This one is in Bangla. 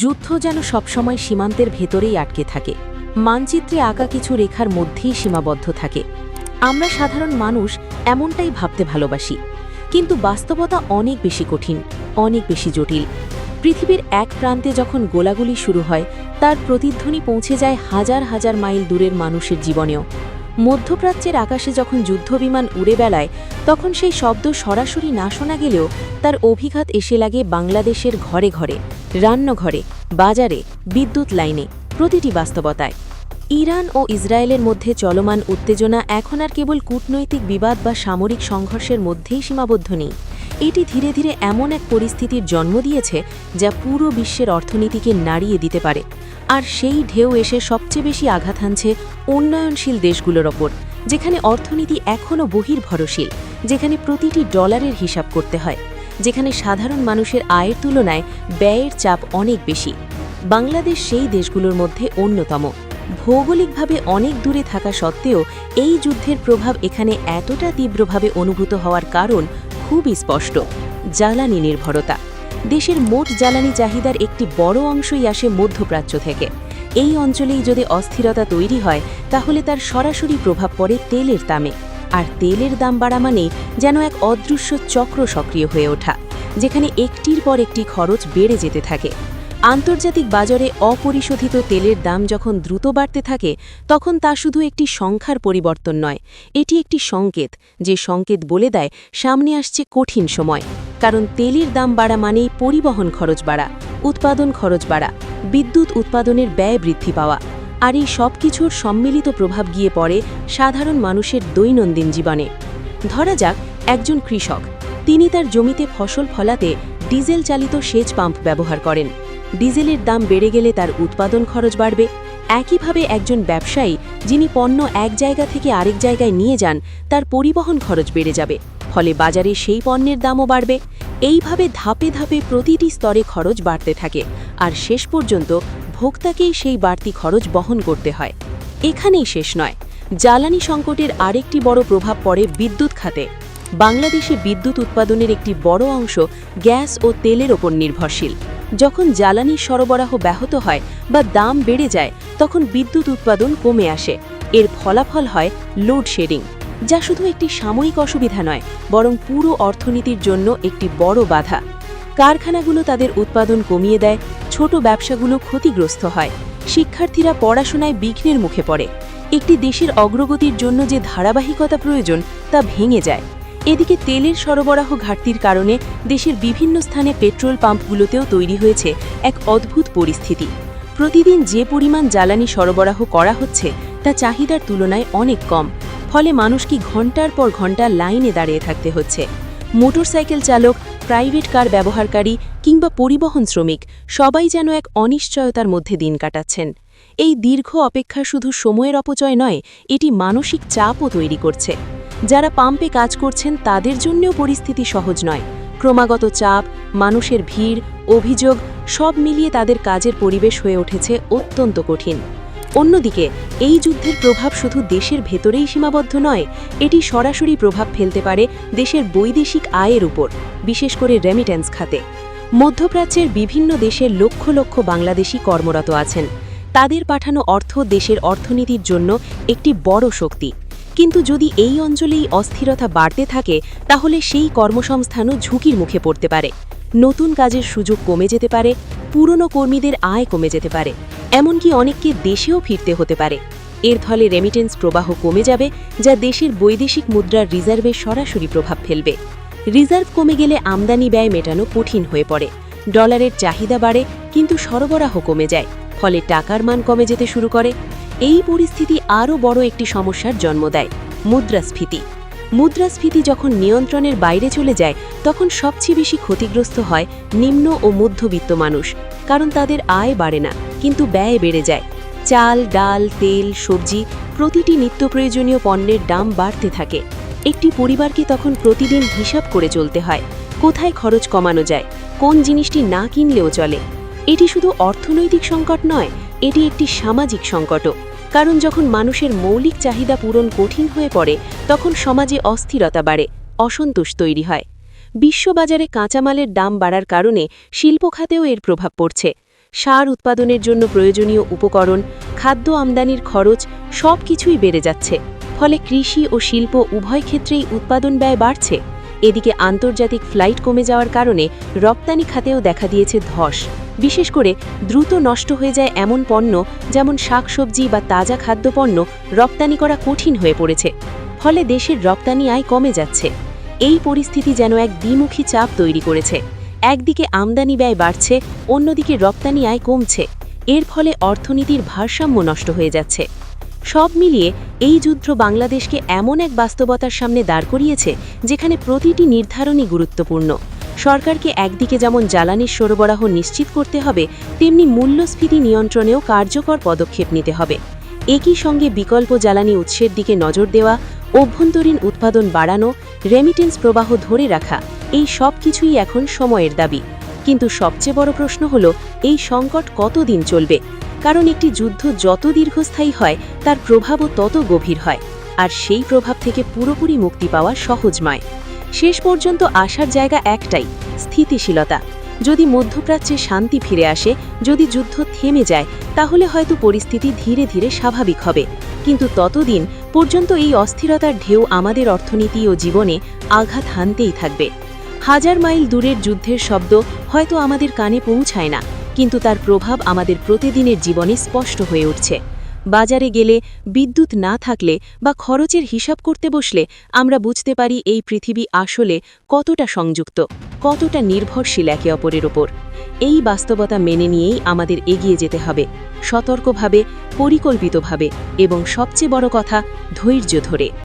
যুদ্ধ যেন সবসময় সীমান্তের ভেতরেই আটকে থাকে, মানচিত্রে আঁকা কিছু রেখার মধ্যেই সীমাবদ্ধ থাকে। আমরা সাধারণ মানুষ এমনটাই ভাবতে ভালোবাসি, কিন্তু বাস্তবতা অনেক বেশি কঠিন, অনেক বেশি জটিল। পৃথিবীর এক প্রান্তে যখন গোলাগুলি শুরু হয়, তার প্রতিধ্বনি পৌঁছে যায় হাজার হাজার মাইল দূরের মানুষের জীবনেও। মধ্যপ্রাচ্যের আকাশে যখন যুদ্ধবিমান উড়ে বেড়ায়, তখন সেই শব্দ সরাসরি না শোনা গেলেও তার অভিঘাত এসে লাগে বাংলাদেশের ঘরে ঘরে, রান্নাঘরে, বাজারে, বিদ্যুৎ লাইনে, প্রতিটি বাস্তবতায়। ইরান ও ইসরায়েলের মধ্যে চলমান উত্তেজনা এখন আর কেবল কূটনৈতিক বিবাদ বা সামরিক সংঘর্ষের মধ্যেই সীমাবদ্ধ নেই। এটি ধীরে ধীরে এমন এক পরিস্থিতির জন্ম দিয়েছে যা পুরো বিশ্বের অর্থনীতিকে নাড়িয়ে দিতে পারে। আর সেই ঢেউ এসে সবচেয়ে বেশি আঘাত হানছে উন্নয়নশীল দেশগুলোর ওপর, যেখানে অর্থনীতি এখনও বহির্ভরশীল, যেখানে প্রতিটি ডলারের হিসাব করতে হয়, যেখানে সাধারণ মানুষের আয়ের তুলনায় ব্যয়ের চাপ অনেক বেশি। বাংলাদেশ সেই দেশগুলোর মধ্যে অন্যতম। ভৌগোলিকভাবে অনেক দূরে থাকা সত্ত্বেও এই যুদ্ধের প্রভাব এখানে এতটা তীব্রভাবে অনুভূত হওয়ার কারণ খুবই স্পষ্ট: জ্বালানি নির্ভরতা। দেশের মোট জ্বালানি চাহিদার একটি বড় অংশই আসে মধ্যপ্রাচ্য থেকে। এই অঞ্চলেই যদি অস্থিরতা তৈরি হয়, তাহলে তার সরাসরি প্রভাব পড়ে তেলের দামে। আর তেলের দাম বাড়া মানেই যেন এক অদৃশ্য চক্র সক্রিয় হয়ে ওঠা, যেখানে একটির পর একটি খরচ বেড়ে যেতে থাকে। আন্তর্জাতিক বাজারে অপরিশোধিত তেলের দাম যখন দ্রুত বাড়তে থাকে, তখন তা শুধু একটি সংখ্যার পরিবর্তন নয়, এটি একটি সংকেত, যে সংকেত বলে দেয় সামনে আসছে কঠিন সময়। কারণ তেলের দাম বাড়া মানেই পরিবহন খরচ বাড়া, উৎপাদন খরচ বাড়া, বিদ্যুৎ উৎপাদনের ব্যয় বৃদ্ধি পাওয়া। আর এই সব কিছুর সম্মিলিত প্রভাব গিয়ে পড়ে সাধারণ মানুষের দৈনন্দিন জীবনে। ধরা যাক একজন কৃষক, তিনি তার জমিতে ফসল ফলাতে ডিজেল চালিত সেচ পাম্প ব্যবহার করেন। ডিজেলের দাম বেড়ে গেলে তার উৎপাদন খরচ বাড়বে। একইভাবে একজন ব্যবসায়ী, যিনি পণ্য এক জায়গা থেকে আরেক জায়গায় নিয়ে যান, তার পরিবহন খরচ বেড়ে যাবে, ফলে বাজারে সেই পণ্যের দামও বাড়বে। এইভাবে ধাপে ধাপে প্রতিটি স্তরে খরচ বাড়তে থাকে, আর শেষ পর্যন্ত ভোক্তাকেই সেই বাড়তি খরচ বহন করতে হয়। এখানেই শেষ নয়, জ্বালানি সংকটের আরেকটি বড় প্রভাব পড়ে বিদ্যুৎ খাতে। বাংলাদেশে বিদ্যুৎ উৎপাদনের একটি বড় অংশ গ্যাস ও তেলের ওপর নির্ভরশীল। যখন জ্বালানির সরবরাহ ব্যাহত হয় বা দাম বেড়ে যায়, তখন বিদ্যুৎ উৎপাদন কমে আসে। এর ফলাফল হয় লোডশেডিং, যা শুধু একটি সাময়িক অসুবিধা নয়, বরং পুরো অর্থনীতির জন্য একটি বড় বাধা। কারখানাগুলো তাদের উৎপাদন কমিয়ে দেয়, ছোট ব্যবসাগুলো ক্ষতিগ্রস্ত হয়, শিক্ষার্থীরা পড়াশোনায় বিঘ্নের মুখে পড়ে। একটি দেশের অগ্রগতির জন্য যে ধারাবাহিকতা প্রয়োজন, তা ভেঙে যায়। এদিকে তেলের সরবরাহ ঘাটতির কারণে দেশের বিভিন্ন স্থানে পেট্রোল পাম্পগুলোতেও তৈরি হয়েছে এক অদ্ভুত পরিস্থিতি। প্রতিদিন যে পরিমাণ জ্বালানি সরবরাহ করা হচ্ছে, তা চাহিদার তুলনায় অনেক কম, ফলে মানুষকে ঘন্টার পর ঘন্টা লাইনে দাঁড়িয়ে থাকতে হচ্ছে। মোটরসাইকেল চালক, প্রাইভেট কার ব্যবহারকারী কিংবা পরিবহন শ্রমিক সবাই যেন এক অনিশ্চয়তার মধ্যে দিন কাটাচ্ছেন। এই দীর্ঘ অপেক্ষা শুধু সময়ের অপচয় নয়, এটি মানসিক চাপও তৈরি করছে। যারা পাম্পে কাজ করছেন, তাদের জন্যও পরিস্থিতি সহজ নয়। ক্রমাগত চাপ, মানুষের ভিড়, অভিযোগ সব মিলিয়ে তাদের কাজের পরিবেশ হয়ে উঠেছে অত্যন্ত কঠিন। অন্যদিকে এই যুদ্ধের প্রভাব শুধু দেশের ভেতরেই সীমাবদ্ধ নয়, এটি সরাসরি প্রভাব ফেলতে পারে দেশের বৈদেশিক আয়ের উপর, বিশেষ করে রেমিটেন্স খাতে। মধ্যপ্রাচ্যের বিভিন্ন দেশের লক্ষ লক্ষ বাংলাদেশি কর্মরত আছেন। তাদের পাঠানো অর্থ দেশের অর্থনীতির জন্য একটি বড় শক্তি। কিন্তু যদি এই অঞ্চলেই অস্থিরতা বাড়তে থাকে, তাহলে সেই কর্মসংস্থানও ঝুঁকির মুখে পড়তে পারে। নতুন কাজের সুযোগ কমে যেতে পারে, পুরনো কর্মীদের আয় কমে যেতে পারে, এমনকি অনেককে দেশেও ফিরতে হতে পারে। এর ফলে রেমিটেন্স প্রবাহ কমে যাবে, যা দেশের বৈদেশিক মুদ্রার রিজার্ভে সরাসরি প্রভাব ফেলবে। রিজার্ভ কমে গেলে আমদানি ব্যয় মেটানো কঠিন হয়ে পড়ে। ডলারের চাহিদা বাড়ে, কিন্তু সরবরাহ কমে যায়, ফলে টাকার মান কমে যেতে শুরু করে। এই পরিস্থিতি আরও বড় একটি সমস্যার জন্ম দেয়: মুদ্রাস্ফীতি। মুদ্রাস্ফীতি যখন নিয়ন্ত্রণের বাইরে চলে যায়, তখন সবচেয়ে বেশি ক্ষতিগ্রস্ত হয় নিম্ন ও মধ্যবিত্ত মানুষ, কারণ তাদের আয় বাড়ে না, কিন্তু ব্যয় বেড়ে যায়। চাল, ডাল, তেল, সবজি, প্রতিটি নিত্য প্রয়োজনীয় পণ্যের দাম বাড়তে থাকে। একটি পরিবারকে তখন প্রতিদিন হিসাব করে চলতে হয়, কোথায় খরচ কমানো যায়, কোন জিনিসটি না কিনলেও চলে। এটি শুধু অর্থনৈতিক সংকট নয়, এটি একটি সামাজিক সংকটও। কারণ যখন মানুষের মৌলিক চাহিদা পূরণ কঠিন হয়ে পড়ে, তখন সমাজে অস্থিরতা বাড়ে, অসন্তোষ তৈরি হয়। বিশ্ববাজারে কাঁচামালের দাম বাড়ার কারণে শিল্প খাতেও এর প্রভাব পড়ছে। সার উৎপাদনের জন্য প্রয়োজনীয় উপকরণ, খাদ্য আমদানির খরচ সব কিছুই বেড়ে যাচ্ছে। ফলে কৃষি ও শিল্প উভয় ক্ষেত্রেই উৎপাদন ব্যয় বাড়ছে। এদিকে আন্তর্জাতিক ফ্লাইট কমে যাওয়ার কারণে রপ্তানি খাতেও দেখা দিয়েছে ধস। বিশেষ করে দ্রুত নষ্ট হয়ে যায় এমন পণ্য যেমন শাকসবজি বা তাজা খাদ্যপণ্য রপ্তানি করা কঠিন হয়ে পড়েছে। ফলে দেশের রপ্তানি আয় কমে যাচ্ছে। এই পরিস্থিতি যেন এক দ্বিমুখী চাপ তৈরি করেছে। একদিকে আমদানি ব্যয় বাড়ছে, অন্যদিকে রপ্তানি আয় কমছে। এর ফলে অর্থনীতির ভারসাম্য নষ্ট হয়ে যাচ্ছে। সব মিলিয়ে এই যুদ্ধ বাংলাদেশকে এমন এক বাস্তবতার সামনে দাঁড় করিয়েছে যেখানে প্রতিটি নির্ধারণই গুরুত্বপূর্ণ। সরকারকে একদিকে যেমন জ্বালানির সরবরাহ নিশ্চিত করতে হবে, তেমনি মূল্যস্ফীতি নিয়ন্ত্রণেও কার্যকর পদক্ষেপ নিতে হবে। একই সঙ্গে বিকল্প জ্বালানি উৎসের দিকে নজর দেওয়া, অভ্যন্তরীণ উৎপাদন বাড়ানো, রেমিটেন্স প্রবাহ ধরে রাখা, এই সব কিছুই এখন সময়ের দাবি। কিন্তু সবচেয়ে বড় প্রশ্ন হলো, এই সংকট কতদিন চলবে? কারণ একটি যুদ্ধ যত দীর্ঘস্থায়ী হয় তার প্রভাবও তত গভীর হয়, আর সেই প্রভাব থেকে পুরোপুরি মুক্তি পাওয়া সহজ নয়। শেষ পর্যন্ত আসার জায়গা একটাই, স্থিতিশীলতা। যদি মধ্যপ্রাচ্যে শান্তি ফিরে আসে, যদি যুদ্ধ থেমে যায়, তাহলে হয়তো পরিস্থিতি ধীরে ধীরে স্বাভাবিক হবে। কিন্তু ততদিন পর্যন্ত এই অস্থিরতার ঢেউ আমাদের অর্থনীতি ও জীবনে আঘাত হানতেই থাকবে। হাজার মাইল দূরের যুদ্ধের শব্দ হয়তো আমাদের কানে পৌঁছায় না, কিন্তু তার প্রভাব আমাদের প্রতিদিনের জীবনে স্পষ্ট হয়ে উঠছে। বাজারে গেলে, বিদ্যুৎ না থাকলে বা খরচের হিসাব করতে বসলে আমরা বুঝতে পারি এই পৃথিবী আসলে কতটা সংযুক্ত, কতটা নির্ভরশীল একে অপরের ওপর। এই বাস্তবতা মেনে নিয়েই আমাদের এগিয়ে যেতে হবে, সতর্কভাবে, পরিকল্পিতভাবে এবং সবচেয়ে বড় কথা, ধৈর্য ধরে।